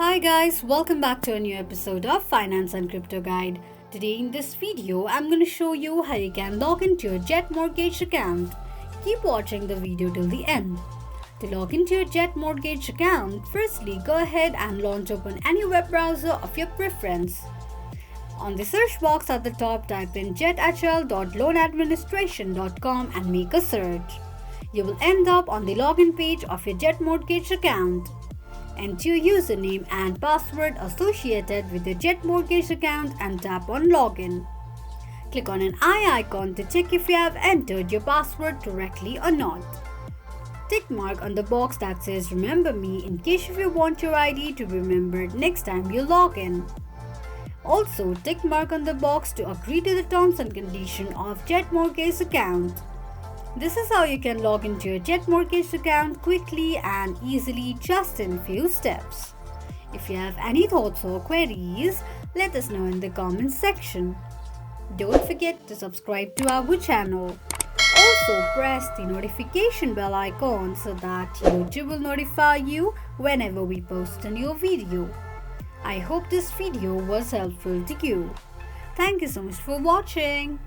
Hi guys, welcome back to a new episode of Finance and Crypto Guide. Today in this video, I'm going to show you how you can log into your Jet Mortgage account. Keep watching the video till the end. To log into your Jet Mortgage account, firstly go ahead and launch open any web browser of your preference. On the search box at the top, type in jethl.loanadministration.com and make a search. You will end up on the login page of your Jet Mortgage account. Enter your username and password associated with your Jet Mortgage account and tap on Login. Click on an eye icon to check if you have entered your password correctly or not. Tick mark on the box that says Remember Me in case if you want your ID to be remembered next time you log in. Also, tick mark on the box to agree to the terms and conditions of Jet Mortgage account. This is how you can log into your Jet Mortgage account quickly and easily just in few steps. If you have any thoughts or queries, let us know in the comments section. Don't forget to subscribe to our channel. Also press the notification bell icon so that YouTube will notify you whenever we post a new video. I hope this video was helpful to you. Thank you so much for watching.